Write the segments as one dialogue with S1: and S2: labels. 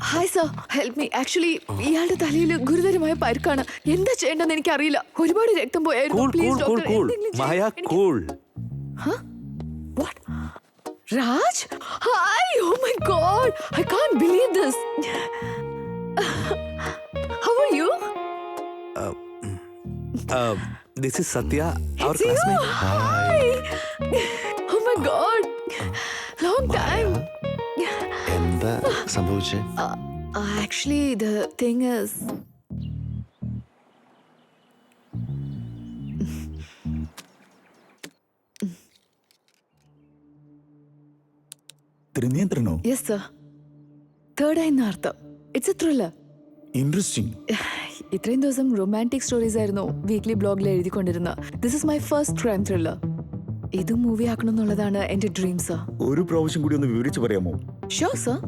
S1: Hi sir, help me. Actually ഇയാളുടെ തലയിൽ ഗുരുതരമായ പരിക്കാണ്. എന്താ ചെയ്യേണ്ടതെന്ന് എനിക്കറിയില്ല. ഒരുപാട് രക്തം പോയായിരുന്നു. Please doctor. What? Raj? Hi! Oh my God! I can't believe this. How are you?
S2: This is Satya, our
S1: It's you.
S2: classmate.
S1: Hi! Oh my God! Long time.
S3: എന്താ സംഭവിച്ചേ?
S1: Actually, the thing is...
S4: ത്രിനേത്രനോ?
S1: Yes, sir. Third eye എന്നർത്ഥം. It's a thriller.
S4: Interesting.
S1: ഇത്രയും ദിവസം romantic stories ആയിരുന്നു weekly ബ്ലോഗിൽ എഴുതിക്കൊണ്ടിരുന്നത്. This is my first crime thriller. ഇത് movie ആക്കണം എന്നുള്ളതാണ് എന്റെ ഡ്രീം, സർ.
S4: ഒരു പ്രാവശ്യം കൂടി ഒന്ന് വിവരിച്ചു പറയാമോ?
S1: Sure, sir.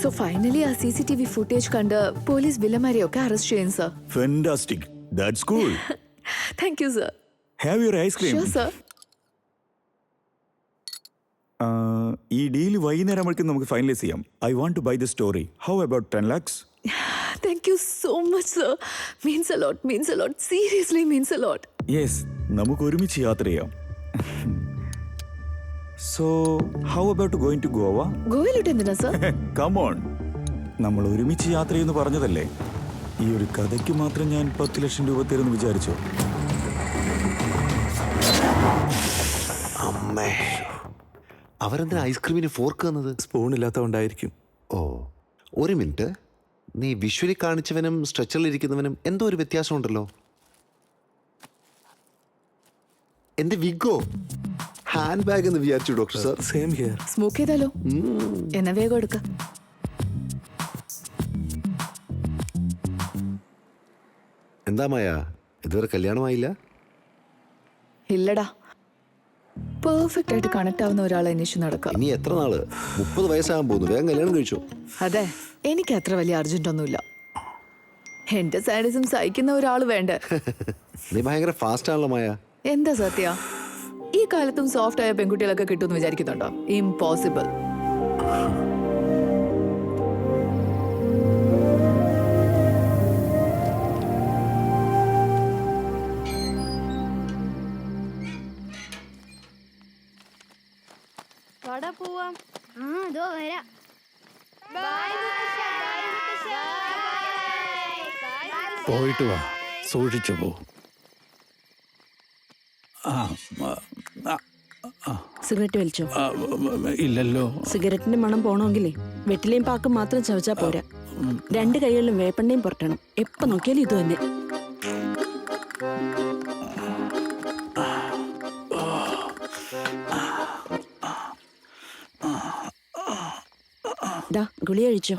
S1: സോ ഫൈനലി ആ CCTV ഫുട്ടേജ് കണ്ട് പോലീസ് വില്ലന്മാരെയൊക്കെ അറസ്റ്റ് ചെയ്യും, sir.
S4: Fantastic. That's cool.
S1: Thank you, sir.
S4: Have your ice cream.
S1: Sure, sir.
S4: ഈ ഡീൽ വൈകുന്നേരം ആവുമ്പോഴേക്കും നമുക്ക് ഫൈനലൈസ് ചെയ്യാം. I want to buy the story. How about 10 lakhs?
S1: Thank you so much, sir. Means a lot, means a lot. Seriously means a lot.
S4: Yes, നമുക്ക് ഒരുമിച്ച് യാത്ര ചെയ്യാം. So how about going to Goa?
S1: ഗോവയിലോട്ട് എന്തിനാ, sir?
S4: Come on, നമ്മൾ ഒരുമിച്ച് യാത്ര ചെയ്യുന്നു പറഞ്ഞതല്ലേ. ഈ ഒരു കഥയ്ക്ക് മാത്രം ഞാൻ 10 ലക്ഷം രൂപ തരുമെന്ന് വിചാരിച്ചോ?
S3: അമ്മേ, അവരെന്തിനാ ഐസ്ക്രീമിന് ഫോർക്ക് തന്നത്?
S2: സ്പൂൺ ഇല്ലാത്തതുകൊണ്ടായിരിക്കും.
S3: ഓ, ഒരു മിനിറ്റ്. നീ വിഷ്വലി കാണിച്ചവനും സ്ട്രെച്ചറിലിരിക്കുന്നവനും എന്തോ ഒരു വ്യത്യാസമുണ്ടല്ലോ. എന്റെ വിഗോ ഹാൻഡ് ബാഗ് എന്ന് വിചാരിച്ചു doctor sir.
S2: Same here.
S1: Smoke ചെയ്താലോ? എന്നാ വേഗം എടുക്ക.
S3: എന്താ മായ, ഇതുവരെ കല്യാണമായില്ല?
S1: ഇല്ലടാ, പെർഫെക്റ്റ് ആയിട്ട് കണക്ട് ആവുന്ന ഒരാളെ അന്വേഷിച്ച് നടക്കാം.
S3: ഇനി എത്ര നാള്? 30 വയസ്സാകാൻ പോകുന്നു. വേഗം കല്യാണം കഴിച്ചു.
S1: അതെ, എനിക്ക് അത്ര വലിയ അർജന്റ് ഒന്നുമില്ല. എന്റെ സാഡിസം സഹിക്കുന്ന ഒരാൾ വേണ്ടേ?
S3: നീ ഭയങ്കര ഫാസ്റ്റ് ആണല്ലോ മായ.
S1: എന്താ സത്യ, ഈ കാലത്തും സോഫ്റ്റ് ആയ പെൺകുട്ടികളൊക്കെ കിട്ടുമെന്ന് വിചാരിക്കുന്നുണ്ടോ? ഇംപോസിബിൾ.
S5: പോവാം. അതോ വരാം.
S6: പോയിട്ട് വാ, സൂക്ഷിച്ചു പോ.
S7: സിഗരറ്റ് വലിച്ചോ?
S6: ഇല്ലല്ലോ.
S7: സിഗരറ്റിന്റെ മണം പോണമെങ്കിലേ വെറ്റിലയും പാക്കും മാത്രം ചവച്ചാ പോരാ. 2 കൈകളിലും വേപ്പെണ്ണയും പുരട്ടണം. എപ്പോ നോക്കിയാലും ഇത് തന്നെ. ഗുളി കഴിച്ചോ?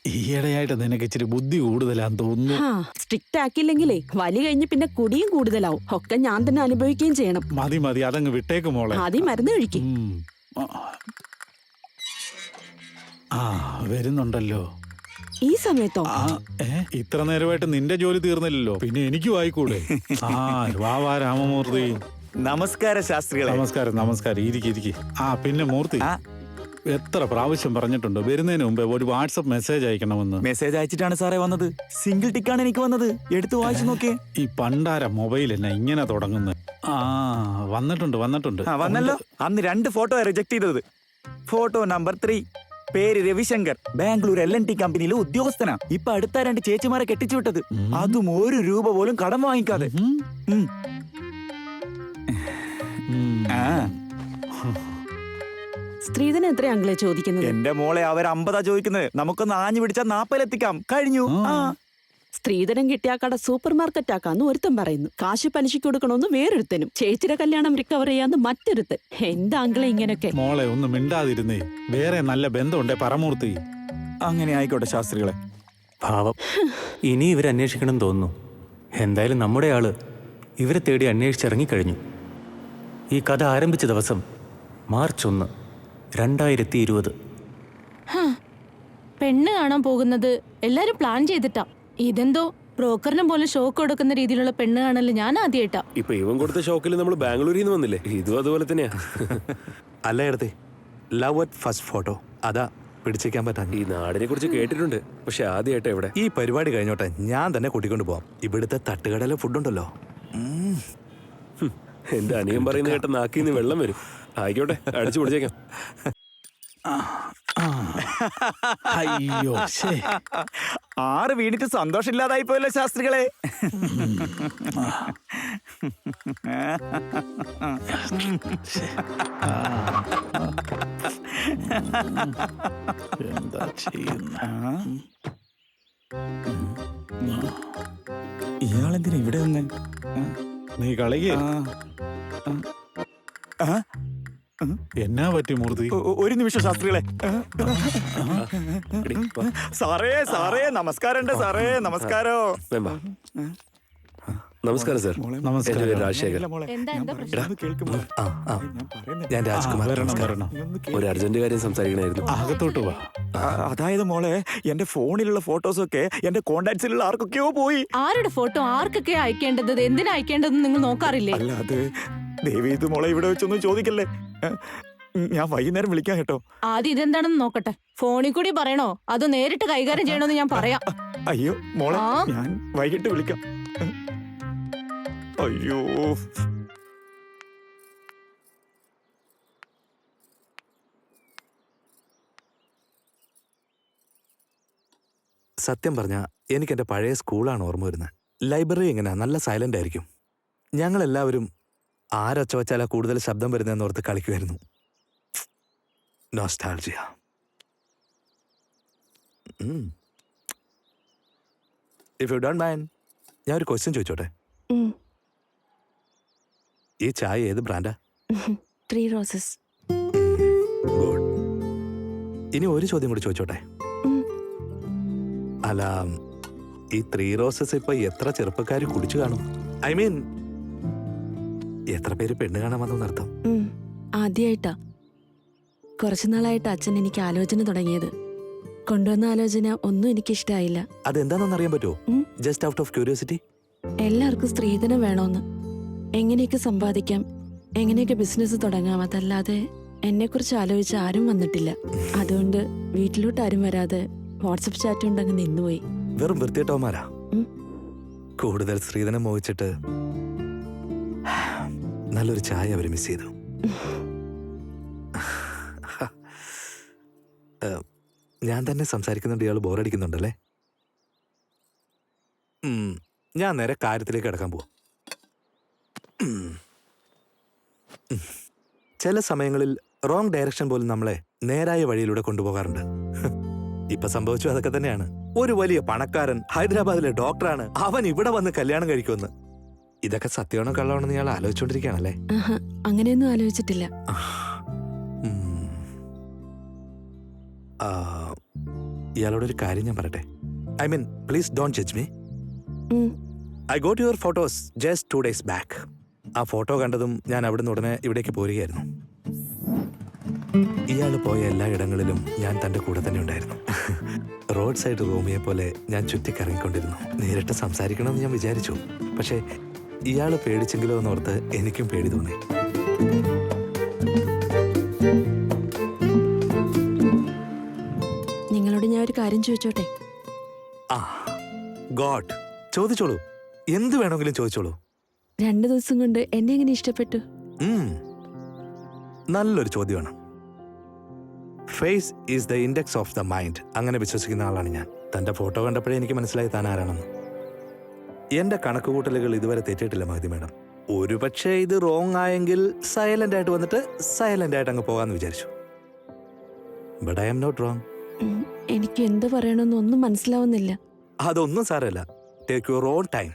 S6: ഈയിടെയായിട്ട് നിനക്ക് ഇച്ചിരി ബുദ്ധി കൂടുതലാന്ന് തോന്നുന്നു.
S7: സ്ട്രിക്റ്റ് ആക്കിയില്ലെങ്കിലേ വലി കഴിഞ്ഞ് പിന്നെ കുടിയും കൂടുതലാവും. ഒക്കെ ഞാൻ തന്നെ അനുഭവിക്കുകയും ചെയ്യണം.
S6: മതി മതി, അതങ്ങ് വിട്ടേക്ക് മോളെ.
S7: ആദ്യം മരുന്ന് കഴിക്കും.
S6: വരുന്നുണ്ടല്ലോ
S7: ഈ സമയത്തോ?
S6: ഇത്ര നേരമായിട്ട് നിന്റെ ജോലി തീർന്നില്ലല്ലോ, പിന്നെ എനിക്കും ആയിക്കൂടെ? വാ രാമമൂർത്തി.
S4: നമസ്കാരം ശാസ്ത്രികളെ.
S6: നമസ്കാരം നമസ്കാരം. ഇരിക്കി. പിന്നെ മൂർത്തി, എത്ര പ്രാവശ്യം പറഞ്ഞിട്ടുണ്ട് വരുന്നതിന് മുമ്പേ ഒരു വാട്സപ്പ് മെസ്സേജ് അയക്കണമെന്ന്.
S4: മെസ്സേജ് അയച്ചിട്ടാണ് സാറേ വന്നത്. സിംഗിൾ ടിക്കാണ് എനിക്ക് വന്നത്. എടുത്ത് വായിച്ചു നോക്കേ.
S6: ഈ പണ്ടാര മൊബൈൽ എന്നാ ഇങ്ങനെ തുടങ്ങുന്നത്? വന്നിട്ടുണ്ട്.
S4: വന്നല്ലോ. അന്ന് 2 ഫോട്ടോ റിജക്ട് ചെയ്തത്. ഫോട്ടോ നമ്പർ 3, പേര് രവിശങ്കർ, ബാംഗ്ലൂർ LNT കമ്പനിയിലെ ഉദ്യോഗസ്ഥനാ. ഇപ്പൊ അടുത്ത 2 ചേച്ചിമാരെ കെട്ടിച്ചു വിട്ടത്. അതും 1 രൂപ പോലും കടം വാങ്ങിക്കാതെ.
S7: സ്ത്രീധനം എത്ര അങ്ങളെ ചോദിക്കുന്നത്?
S4: എന്റെ മോളെ അവർ 50 ചോദിക്കുന്നത്. നമുക്കൊന്ന് ആഞ്ഞു പിടിച്ചാൽ 40 എത്തിക്കാം. കഴിഞ്ഞു.
S7: സ്ത്രീധനം കിട്ടിയ കട സൂപ്പർ മാർക്കറ്റ് ആക്കാന്ന് ഒരുത്തൻ പറയുന്നു. കാശ് പലിശയ്ക്ക് കൊടുക്കണമെന്ന് വേറൊരുത്തനും. ചേച്ചിയുടെ കല്യാണം റിക്കവർ ചെയ്യാന്ന് മറ്റൊരുത്തൻ. എന്താ അങ്കിളെ ഇങ്ങനൊക്കെ?
S6: മോളെ ഒന്ന് മിണ്ടാതിരുന്നേ. വേറെ നല്ല ബന്ധമുണ്ടേ പറമൂർത്തി.
S4: അങ്ങനെ ആയിക്കോട്ടെ ശാസ്ത്രികളെ.
S2: പാവം, ഇനി ഇവരന്വേഷിക്കണം തോന്നുന്നു. എന്തായാലും നമ്മുടെ ആള് ഇവരെ തേടി അന്വേഷിച്ചിറങ്ങിക്കഴിഞ്ഞു. ഈ കഥ ആരംഭിച്ച ദിവസം മാർച്ച് 1. 2020.
S8: പെണ്ണ് കാണാൻ പോകുന്നത് എല്ലാരും പ്ലാൻ ചെയ്തിട്ടാ. ഇതെന്തോ ബ്രോക്കറിനെ പോലെ ഷോക്ക് കൊടുക്കുന്ന രീതിയിലുള്ള പെണ്ണ് കാണല് ഞാൻ ആദ്യമായിട്ടാ.
S9: ഇപ്പൊ ഇവൻ കൊടുത്ത ഷോക്കിൽ നമ്മൾ ബാംഗ്ലൂരിൽ നിന്ന് വന്നില്ലേ, ഇതും അതുപോലെ തന്നെയാ.
S2: അല്ല എടുത്തേ, ലവ് അറ്റ് ഫസ്റ്റ് ഫോട്ടോ അതാ പിടിച്ചേക്കാൻ പറ്റാൻ.
S9: ഈ നാടിനെ കുറിച്ച് കേട്ടിട്ടുണ്ട്, പക്ഷെ ആദ്യമായിട്ടാ ഇവിടെ.
S2: ഈ പരിപാടി കഴിഞ്ഞോട്ടെ, ഞാൻ തന്നെ കൂട്ടിക്കൊണ്ട് പോവാം. ഇവിടുത്തെ തട്ടുകടയിലെ ഫുഡുണ്ടല്ലോ.
S9: എന്റെ അനിയൻ പറയുന്ന കേട്ട നാക്കിന്ന് വെള്ളം വരും. ആയിക്കോട്ടെ, അടിച്ചു പിടിച്ചേക്കാം.
S6: അയ്യോ ശേ.
S4: 6 വീണിട്ട് സന്തോഷമില്ലാതായി പോയല്ലോ ശാസ്ത്രികളെ.
S6: എന്താ ചെയ്യുന്ന?
S4: ഇയാളെന്തിനാ ഇവിടെ നിന്ന്?
S6: നീ കളിക്ക്. എന്നാ പറ്റി മൂർത്തി?
S4: ഒരു നിമിഷം ശാസ്ത്രികളെ. സാറേ നമസ്കാരം സാറേ. നമസ്കാരോ.
S9: നമസ്കാരം സാർ.
S6: നമസ്കാരം.
S9: എന്റെ പേര് രാജശേഖർ.
S8: എന്താ പ്രശ്നം?
S2: ഞാൻ രാജ്കുമാർ.
S6: വരണം വരണം.
S9: ഒരു അർജന്റ് കാര്യം സംസാരിക്കണായിരുന്നു.
S6: അകത്തോട്ട് വാ.
S4: അതായത് മോളെ, എന്റെ ഫോണിലുള്ള ഫോട്ടോസൊക്കെ എന്റെ കോണ്ടാക്ട്സിലുള്ള ആർക്കൊക്കെയോ പോയി.
S8: ആരുടെ ഫോട്ടോ ആർക്കൊക്കെ അയക്കേണ്ടത്, എന്തിനാ അയക്കേണ്ടതെന്ന് നിങ്ങൾ നോക്കാറില്ലേ?
S4: അല്ല അത് ദേവി, ഇത് മോളെ ഇവിടെ വെച്ചൊന്നും ചോദിക്കല്ലേ. ഞാൻ വൈകുന്നേരം വിളിക്കാം കേട്ടോ.
S8: ആദ്യം ഇതെന്താണെന്ന് നോക്കട്ടെ. ഫോണിൽ കൂടി പറയണോ അതോ നേരിട്ട് കൈകാര്യം ചെയ്യണോന്ന് ഞാൻ പറയാം.
S4: അയ്യോ മോളെ,
S8: ആ.
S4: ഞാൻ വൈകിട്ട് വിളിക്കാം. അയ്യോ.
S2: സത്യം പറഞ്ഞാൽ എനിക്ക് എൻ്റെ പഴയ സ്കൂളാണ് ഓർമ്മ വരുന്നത്. ലൈബ്രറി എങ്ങനെയാ, നല്ല സൈലന്റ് ആയിരിക്കും. ഞങ്ങളെല്ലാവരും ആരൊച്ച വച്ചാലാ കൂടുതൽ ശബ്ദം വരുന്നതെന്ന് ഓർത്ത് കളിക്കുമായിരുന്നു. Nostalgia. If you don't mind, ഞാൻ ഒരു ക്വസ്റ്റ്യൻ ചോദിച്ചോട്ടെ? ഈ ചായ ഏത് ബ്രാൻഡാ?
S7: 3 roses.
S2: ഗുഡ്. ഇനി ഒരു ചോദ്യം കൂടി ചോദിച്ചോട്ടെ? അല്ല, ഈ 3 roses ഇപ്പൊ എത്ര ചെറുപ്പക്കാർ കുടിച്ചു കാണും? ഐ മീൻ, എത്ര പേര് പെണ്ണ് കാണാൻ വന്നർത്ഥം?
S7: ആദ്യമായിട്ടാ. കുറച്ചുനാളായിട്ട് അച്ഛൻ എനിക്ക് ആലോചന തുടങ്ങിയത്. കൊണ്ടുവന്ന ആലോചന ഒന്നും എനിക്കിഷ്ടായില്ല.
S2: അതെന്താണെന്ന് അറിയാൻ പറ്റുമോ? Just out of curiosity.
S7: എല്ലാവർക്കും സ്ത്രീധനം വേണോന്ന്. എങ്ങനെയൊക്കെ സമ്പാദിക്കാം, എങ്ങനെയൊക്കെ ബിസിനസ് തുടങ്ങാം, അതല്ലാതെ എന്നെക്കുറിച്ച് ആലോചിച്ച് ആരും വന്നിട്ടില്ല. അതുകൊണ്ട് വീട്ടിലോട്ട് ആരും വരാതെ വാട്സപ്പ് ചാറ്റ് ഉണ്ടങ്ങ് നിന്നുപോയി.
S2: വെറും വൃത്തിയിട്ടവന്മാരാ. കൂടുതൽ സ്ത്രീധനം മോഹിച്ചിട്ട് നല്ലൊരു ചായ അവര് മിസ് ചെയ്തു. ഞാൻ തന്നെ സംസാരിക്കുന്നുണ്ട്, ഇയാൾ ബോറടിക്കുന്നുണ്ടല്ലേ? ഞാൻ നേരെ കാര്യത്തിലേക്ക് കിടക്കാൻ പോവാം. ചില സമയങ്ങളിൽ റോങ് ഡയറക്ഷൻ പോലും നമ്മളെ നേരായ വഴിയിലൂടെ കൊണ്ടുപോകാറുണ്ട്. ഇപ്പൊ സംഭവിച്ചു അതൊക്കെ തന്നെയാണ്. ഒരു വലിയ പണക്കാരൻ, ഹൈദരാബാദിലെ ഡോക്ടറാണ്, അവൻ ഇവിടെ വന്ന് കല്യാണം കഴിക്കുമെന്ന്. ഇതൊക്കെ സത്യമാണോ കള്ളമാണോ എന്ന് ഇയാൾ ആലോചിച്ചോണ്ടിരിക്കുകയാണല്ലേ?
S7: അങ്ങനെയൊന്നും ആലോചിച്ചിട്ടില്ല.
S2: ഇയാളോടൊരു കാര്യം ഞാൻ പറയട്ടെ? I mean, please don't judge me. I got your photos just 2 days back. ആ ഫോട്ടോ കണ്ടതും ഞാൻ അവിടുന്ന് ഉടനെ ഇവിടേക്ക് പോരുകയായിരുന്നു. ഇയാൾ പോയ എല്ലാ ഇടങ്ങളിലും ഞാൻ തൻ്റെ കൂടെ തന്നെ ഉണ്ടായിരുന്നു. റോഡ് സൈഡ് റൂമിയെ പോലെ ഞാൻ ചുറ്റിക്കറങ്ങിക്കൊണ്ടിരുന്നു. നേരിട്ട് സംസാരിക്കണമെന്ന് ഞാൻ വിചാരിച്ചു, പക്ഷേ ഇയാൾ പേടിച്ചെങ്കിലോ എന്നോർത്ത് എനിക്കും പേടി തോന്നി.
S7: നിങ്ങളോട് ഞാൻ ഒരു കാര്യം ചോദിച്ചോട്ടെ?
S2: ഗോഡ്, ചോദിച്ചോളൂ. എന്ത് വേണമെങ്കിലും ചോദിച്ചോളൂ.
S7: 2 ദിവസം കൊണ്ട് എന്നെ എങ്ങനെ ഇഷ്ടപ്പെട്ടു?
S2: നല്ലൊരു ചോദ്യമാണ്. Face is the index of the mind. അങ്ങനെ വിശ്വസിക്കുന്ന ആളാണ് ഞാൻ. തൻ്റെ ഫോട്ടോ കണ്ടപ്പോഴേ എനിക്ക് മനസ്സിലായി താൻ ആരാണെന്ന്. എൻ്റെ കണക്കുകൂട്ടലുകൾ ഇതുവരെ തെറ്റിയിട്ടില്ല മഹതി മാഡം. ഒരുപക്ഷെ ഇത് റോങ് ആയെങ്കിൽ സൈലന്റ് ആയിട്ട് വന്നിട്ട് സൈലന്റ് ആയിട്ട് അങ്ങ് പോകാമെന്ന് വിചാരിച്ചു. But I am not wrong.
S7: എനിക്ക് എന്ത് പറയണമെന്ന് ഒന്നും മനസ്സിലാവുന്നില്ല.
S2: അതൊന്നും സാരമില്ല. Take your own time.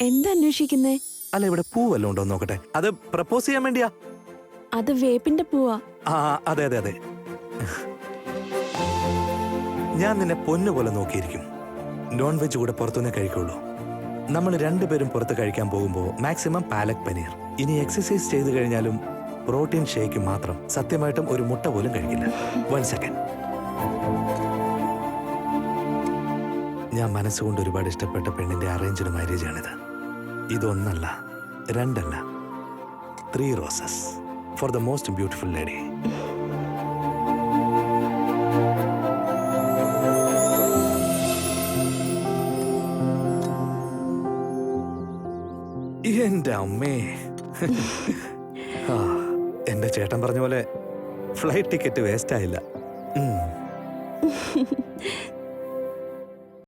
S7: എന്താ അന്വേഷിക്കുന്നേ?
S2: അല്ല, ഇവിടെ പൂ വല്ലതും ഉണ്ടോ നോക്കട്ടെ. അത് പ്രപ്പോസ് ചെയ്യാൻ വേണ്ടിയാ.
S7: അത് വേപ്പിന്റെ പൂവാ.
S2: അതെ അതെ അതെ. ഞാൻ നിന്നെ പൊന്നു പോലെ നോക്കിയിരിക്കും. നോൺ വെജ് കൂടെ പുറത്തുനിന്നേ കഴിക്കുള്ളൂ. നമ്മൾ രണ്ടുപേരും പുറത്ത് കഴിക്കാൻ പോകുമ്പോൾ മാക്സിമം പാലക് പനീർ. ഇനി എക്സസൈസ് ചെയ്തു കഴിഞ്ഞാലും പ്രോട്ടീൻ ഷേക്ക് മാത്രം. സത്യമായിട്ടും ഒരു മുട്ട പോലും കഴിക്കില്ല. 1 സെക്കൻഡ്. ഞാൻ മനസ്സുകൊണ്ട് ഒരുപാട് ഇഷ്ടപ്പെട്ട പെണ്ണിന്റെ അറേഞ്ച്ഡ് മാരേജ് ആണിത്. ഇതൊന്നല്ല, രണ്ടല്ല, 3 roses for the most beautiful lady. എന്റെ അമ്മേ. എന്റെ ചേട്ടൻ പറഞ്ഞ പോലെ ഫ്ലൈറ്റ് ടിക്കറ്റ് വേസ്റ്റ് ആയില്ല.